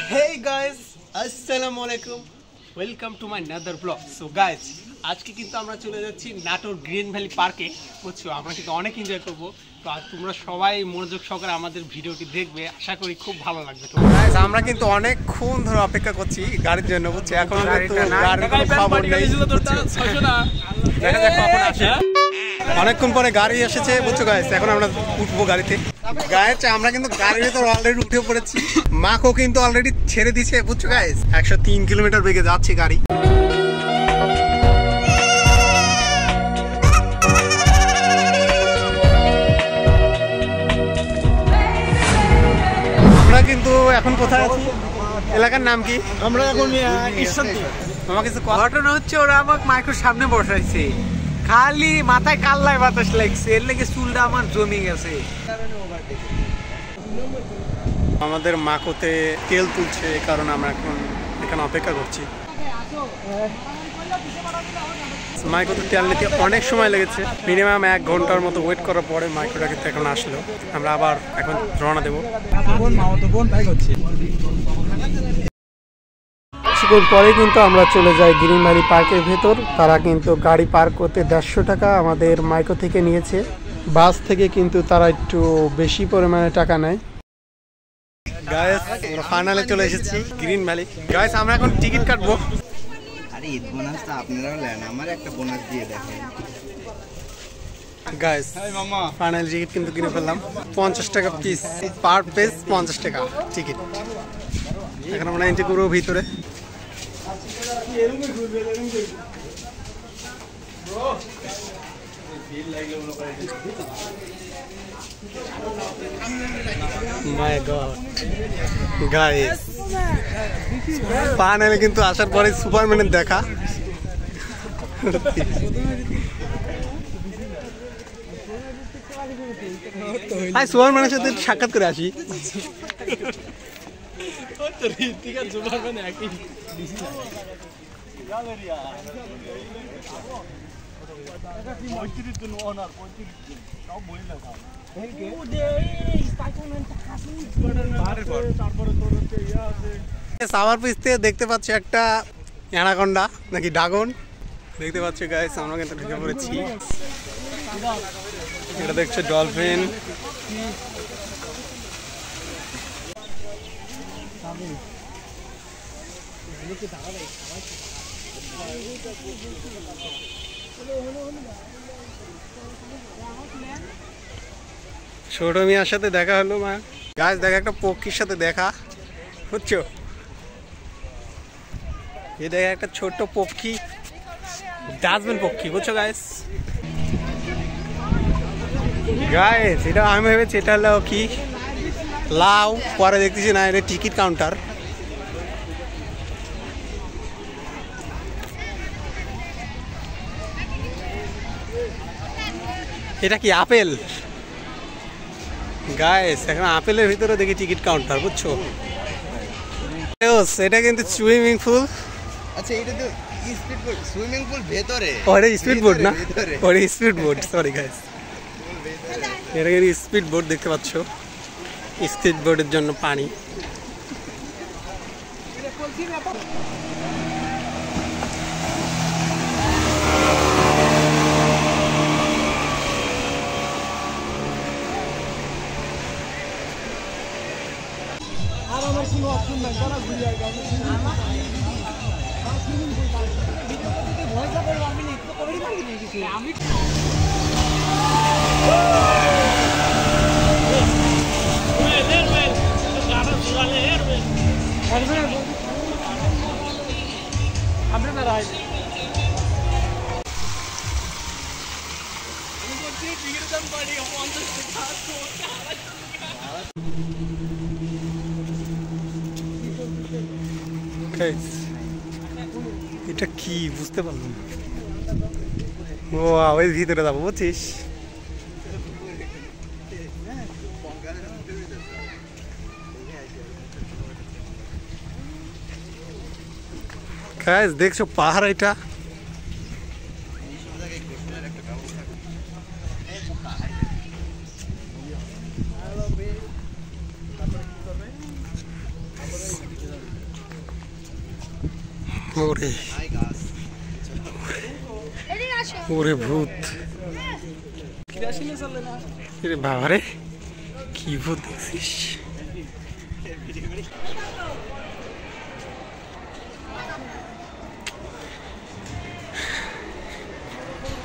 Hey guys, আসসালামু আলাইকুম, welcome to my another blog. So guys, আজকে কিন্তু আমরা চলে যাচ্ছি নাটোর গ্রিন ভ্যালি পার্কে। বুঝছো, আমরা কিন্তু অনেক এনজয় করবো। তো আজ তোমরা সবাই মনোযোগ সহকারে আমাদের ভিডিওটি দেখবে, আশা করি খুব ভালো লাগবে। তো গাইজ, আমরা কিন্তু অনেকক্ষণ ধরে অপেক্ষা করছি গাড়ির জন্য। বুঝছো, এখন গাড়ির কোনো খবর নেই। দেখা যাক কখন আসে। অনেকক্ষণ পরে গাড়ি এসেছে। বুঝছো গাইজ, এখন আমরা উঠবো গাড়িতে। গাইজ, আমরা কিন্তু গাড়ির ভিতর অলরেডি উঠে পড়েছি। মাকেও কিন্তু অলরেডি ছেড়ে দিছে। বুঝছো গাইজ, 103 কিলোমিটার বেগে যাচ্ছে গাড়ি। আমরা কিন্তু এখন কোথায় আছি? এলাকার নাম কি? আমরা এখন ঈশ্বরদী। আমার কিছু ঘটনা হচ্ছে, ওরা আমাকে মাইক্রোর সামনে বসাইছে, খালি মাথায় কাল্লায় বাতাস লাগছে, এর লেগে চুলটা আমার জমে গেছে। আমাদের মাকোতে তেল তুলছে, এই কারণে আমরা এখন এখানে অপেক্ষা করছি। মাইক্রোতে তেল নিতে অনেক সময় লেগেছে, মিনিমাম 1 ঘন্টার মতো ওয়েট করার পরে মাইক্রোটা কিন্তু এখন আসলো। আমরা আবার এখন রওনা দেবো। কিছুক্ষণ পরে কিন্তু আমরা চলে যাই গ্রিন ভ্যালি পার্কের ভেতর। তারা কিন্তু গাড়ি পার্ক করতে 150 টাকা আমাদের মাইক্রো থেকে নিয়েছে। বাস থেকে কিন্তু তারা একটু বেশি পরিমাণে টাকা নেয়। গাইস, আমরা ফাইনালে চলে এসেছি গ্রিন ভ্যালি। গাইস, আমরা এখন টিকিট কাটবো। আরে ঈদ বোনাসটা আপনারাও নেন, আমার একটা বোনাস দিয়ে দেখেন। গাইস, ফাইনাল টিকিট কিন্তু কিনে ফেললাম। 50 টাকা পিস, পার পেজ 50 টাকা টিকিট। এখন আমরা এন্ট্রি করবো ভিতরে। মাই গড গাইস, ফাইনালি কিন্তু আসার পরে সুপারম্যানের দেখা। সুপারম্যানের সাথে সাক্ষাৎ করে আসি। সাভার পিস থেকে দেখতে পাচ্ছি একটা অ্যানাকন্ডা নাকি ড্রাগন দেখতে পাচ্ছি। গাইস, আমরা কিন্তু ঢুকে পড়েছি। এটা দেখছে ডলফিন। ছোট মিয়ার সাথে দেখা হলো। মা গাছ দেখা, একটা পক্ষীর সাথে দেখা। বুঝছো, এই দেখা একটা ছোট্ট পক্ষী, ডাস্টবিন পক্ষী। বুঝছো গাইস, গাইস এটা আমি ভেবেছি এটা হলো কি লাউ, পরে দেখতেছি না, এটা টিকিট কাউন্টার। এটা কি আপেল? গাইস, এখন আপেলের ভিতরে দেখি টিকিট কাউন্টার। বুঝছো, এটা কিন্তু সুইমিং পুল। আচ্ছা, এটা তো স্পিড বোট, সুইমিং পুল ভেতরে। ওরে স্পিড বোট না, ওরে স্পিড বোট, সরি গাইস। এটা কিন্তু স্পিড বোট দেখতে পাচ্ছ। স্পিড বোটের জন্য পানি। এটা কি বুঝতে পারলাম। ও ওই ভিতরে যাবো, বুঝছিস। দেখছো পাহাড়, এটা ওরে ওরে ভূত বাবারে কি ভূত দেখছিস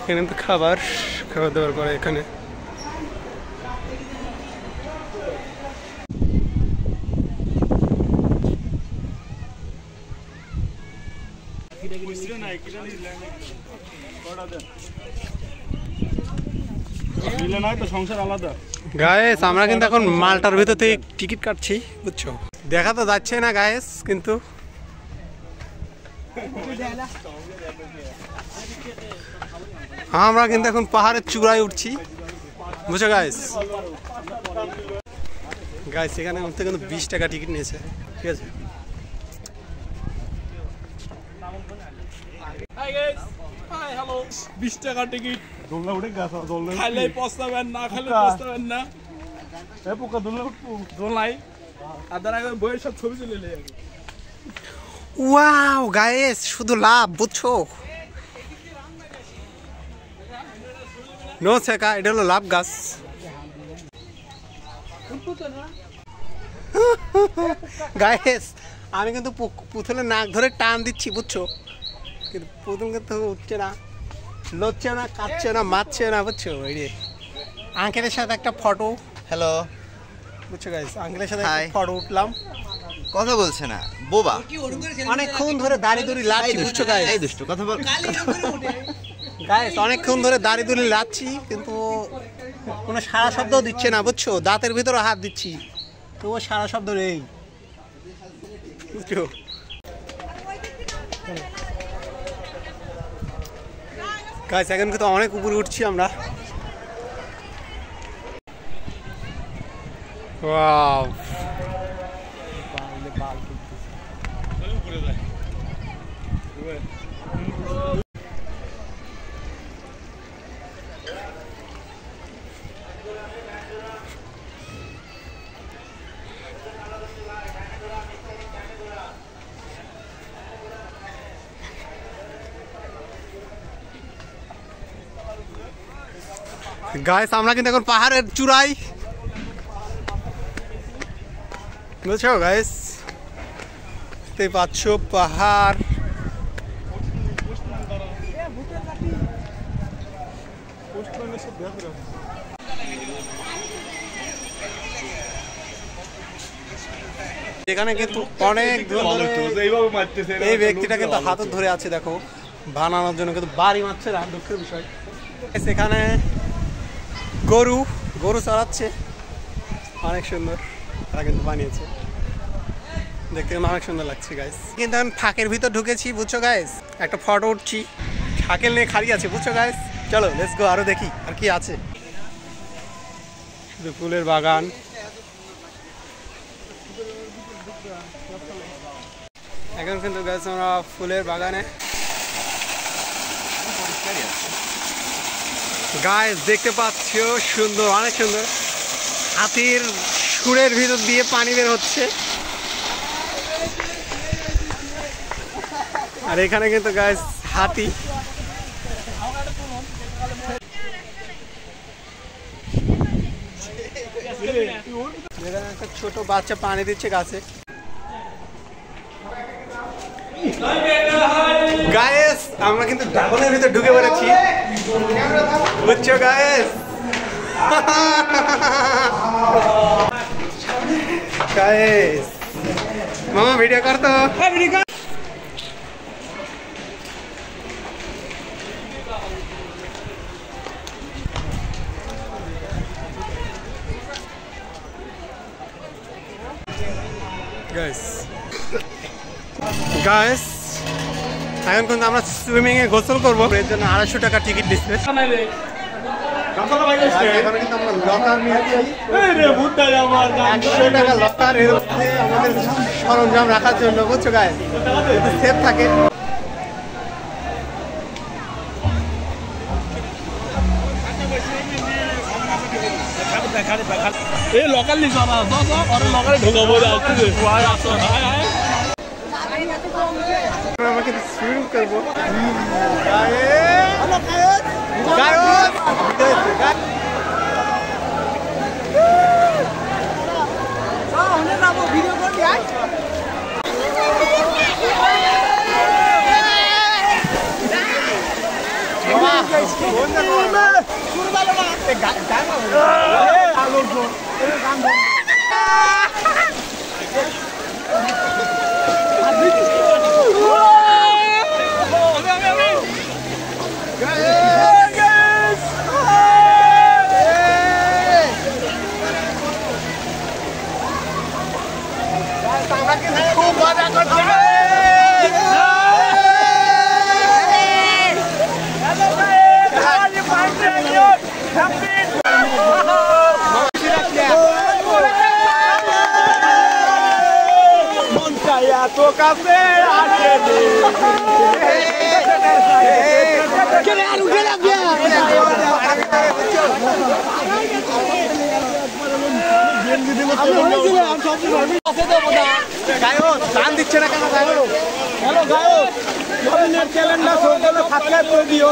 এখানে তো খাবার দাবার করে এখানে গায়েস আমরা কিন্তু এখন মালটার ভিতর থেকে টিকিট কাটছি বুঝছো দেখা তো যাচ্ছে না গায়েস কিন্তু আমরা কিন্তু এখন পাহাড়ের চূড়ায় উঠছি বুঝছো গায়েস গায়েস এখানে উঠতে কিন্তু 20 টাকা টিকিট নিয়েছে ঠিক আছে Hi guys. Hi, hello. 20 টাকা টিকিট দোলনা উঠে গেছে দোলনা খাইলে পস্তাবেন না খাইলে পস্তাবেন না এ পোকা দোলনা উঠবো দোলনাই আদার আগে বইয়ের সব ছবি তুলে নিয়ে যাবে ওয়াও গাইস শুধু লাভ বুঝছো নো শেখা এটা হলো লাভ গাছ গাইস আমি কিন্তু পুতুলের নাক ধরে টান দিচ্ছি বুঝছো কিন্তু পুতুল কিন্তু উঠছে না লড়ছে না কাটছে না মারছে না বুঝছো এই রে আঙ্কেলের সাথে একটা ফটো হ্যালো বুঝছো গাইস আঙ্কেলের সাথে একটা ফটো উঠলাম কথা বলছে না বোবা অনেকক্ষণ ধরে দাঁড়িয়ে দড়ি লাচ্ছি বুঝছো গাইস এই দুষ্টু কথা বল গাইস অনেকক্ষণ ধরে দাঁড়িয়ে দড়ি লাচ্ছি কিন্তু কোনো সারা শব্দ দিচ্ছে না বুঝছো দাঁতের ভিতরে হাত দিচ্ছি তবুও সারা শব্দ নেই বুঝছো গাইস এখন কিন্তু অনেক উপরে উঠছি আমরা ওয়াও গাইস আমরা কিন্তু এখন পাহাড়ের চূড়ায় বুঝছো গাইস দেখতে পাচ্ছ পাহাড় এখানে কিন্তু অনেক এই ব্যক্তিটা কিন্তু হাতত ধরে আছে দেখো বানানোর জন্য কিন্তু বাড়ি মারছে না দুঃখের বিষয় সেখানে গরু চড়াচ্ছে অনেক সুন্দর তারা কিন্তু বানিয়েছে দেখতে অনেক সুন্দর লাগছে গাইস কিন্তু আমি ফাঁকের ভিতর ঢুকেছি বুঝছো গাইস একটা ফটো উঠছি সাইকেল নিয়ে খালি আছে বুঝছো গাইস চলো লেটস গো আরো দেখি আর কি আছে শুধু ফুলের বাগান এখন কিন্তু গাইস আমরা ফুলের বাগানে গাইস দেখতে পাচ্ছ সুন্দর অনেক সুন্দর হাতির সুরের ভিতর দিয়ে পানি বের হচ্ছে আর এখানে কিন্তু গাইস হাতি একটা ছোট বাচ্চা পানি দিচ্ছে গাছে গাইস আমরা কিন্তু ড্রাগনের ভিতর ঢুকে পড়েছি বুঝছো গাইস গাইস মামা ভিডিও কর তো গাইস এখন কিন্তু আমরা সুইমিং এ গোসল করবো এর জন্য 250 টাকা টিকিট দিচ্ছে এখানে কিন্তু আমরা লকার নিয়েছি 100 টাকা লকার এর মধ্যে আমাদের সরঞ্জাম রাখার জন্য বুঝছো গাইস সেফ থাকে এই লোকাল নি যাবা আর লোকালে ঢোকাবো যাচ্ছে আমরা কিন্তু সুইমিং করবো। ভিডিও করবি আয় খুব মজা করছে। তো কাছে দান দিচ্ছে না কেন? হ্যালো গায়ক চ্যানেলটা সাবস্ক্রাইব করে দিও।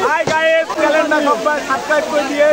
হাই গাইস, চ্যানেলটা সবাই সাবস্ক্রাইব করে দিয়ে।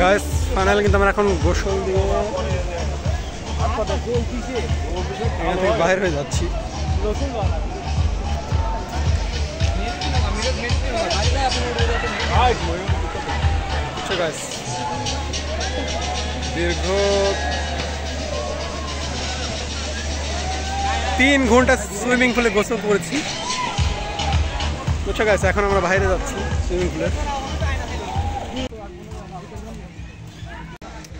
গাইস ফাইনালি কিন্তু আমরা এখন গোসল দিয়ে এখান থেকে বাইরে হয়ে যাচ্ছি। গাইস দীর্ঘ 3 ঘন্টা সুইমিং পুলে গোসল করেছি। বুঝছো গাইস, এখন আমরা বাইরে যাচ্ছি সুইমিং পুলে।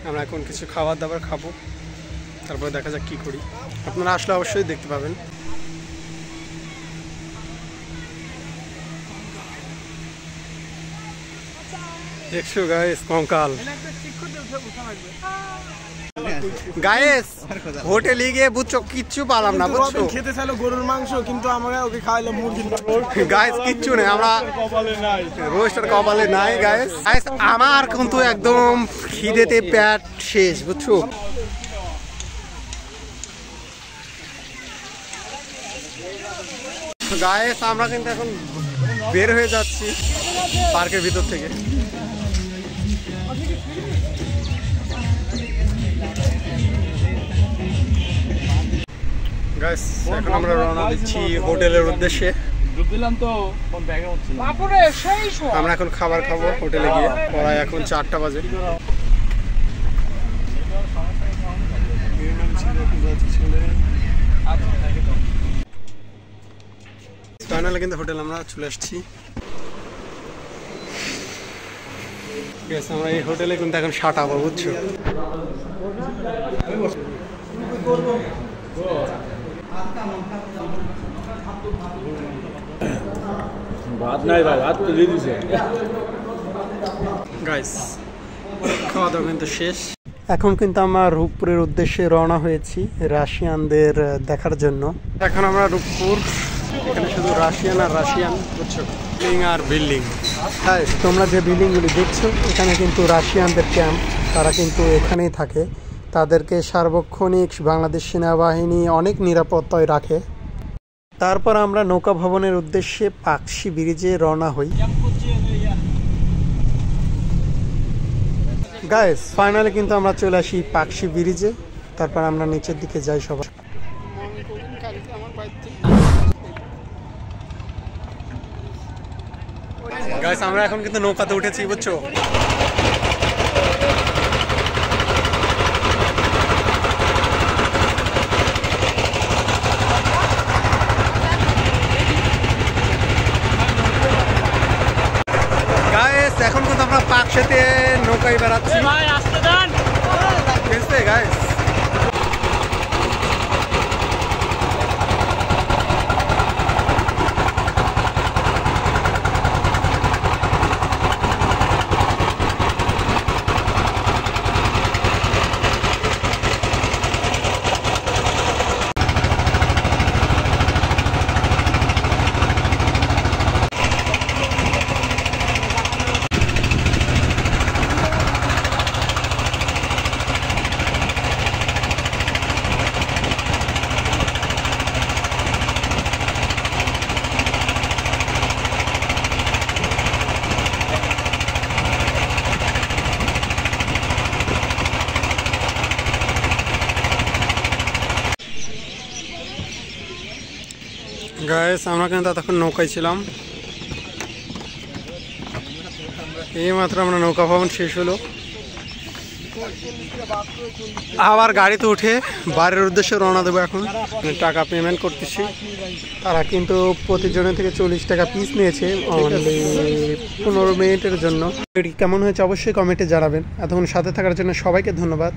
আমরা এখন কিছু খাবার দাবার খাবো, তারপর দেখা যাক কি করি। আপনারা আসলে অবশ্যই দেখতে পাবেন। দেখছো গাইস কঙ্কাল। গাইস হোটেলে গিয়ে বুঝছো কিচ্ছু পালাম না, বুঝছো। খেতে চাইলো গরুর মাংস, কিন্তু আমরা ওকে খাওয়াইলো মুরগির মাংস। গাইস কিচ্ছু নেই, আমরা রোস্টার কপালে নাই গাইস। গাইস আমার কিন্তু একদম খিদেতে পেট শেষ, বুঝছো। গাইস আমরা কিন্তু এখন বের হয়ে যাচ্ছি পার্কের ভিতর থেকে। গাইস এখন আমরা রওনা দিচ্ছি হোটেলের উদ্দেশ্যে। আমরা এখন খাবার খাবো হোটেলে গিয়ে। প্রায় এখন 4টা বাজে। ফাইনালি কিন্তু হোটেল আমরা চলে আসছি। আমরা এই হোটেলে কিন্তু এখন সাঁটাবো, বুঝছো। ভাত নাই ভাই, ভাত তো দিয়ে দিছে। গাইস খাওয়া দাওয়া কিন্তু শেষ। এখন কিন্তু আমরা রূপপুরের উদ্দেশ্যে রওনা হয়েছি রাশিয়ানদের দেখার জন্য। এখন আমরা রূপপুর, এখানে শুধু রাশিয়ান আর রাশিয়ান, বুঝছো, বিল্ডিং আর বিল্ডিং। গাইস তোমরা যে বিল্ডিংগুলি দেখছো এখানে কিন্তু রাশিয়ানদের ক্যাম্প, তারা কিন্তু এখানেই থাকে। তাদেরকে সার্বক্ষণিক বাংলাদেশ সেনাবাহিনী অনেক নিরাপত্তায় রাখে। তারপর আমরা নৌকা ভবনের উদ্দেশ্যে পাকশি ব্রিজে রওনা হই। গাইস ফাইনালি কিন্তু আমরা চলে আসি পাকশি ব্রিজে। তারপর আমরা নিচের দিকে যাই সবাই। গাইস আমরা এখন কিন্তু নৌকাতে উঠেছি, বুঝছো। গাইস এখন কিন্তু আমরা পাকশিতে নৌকায় বেড়াচ্ছি। বুঝতে গাইস গাইস আমরা কিন্তু তখন নৌকায় ছিলাম। এই মাত্র আমরা নৌকা ভবন শেষ হলো, আবার গাড়িতে উঠে বাড়ির উদ্দেশ্যে রওনা দেবো। এখন টাকা পেমেন্ট করতেছি। তারা কিন্তু প্রতিজনের থেকে 40 টাকা পিস নিয়েছে অনলি 15 মিনিটের জন্য। কেমন হয়েছে অবশ্যই কমেন্টে জানাবেন। এতক্ষণ সাথে থাকার জন্য সবাইকে ধন্যবাদ।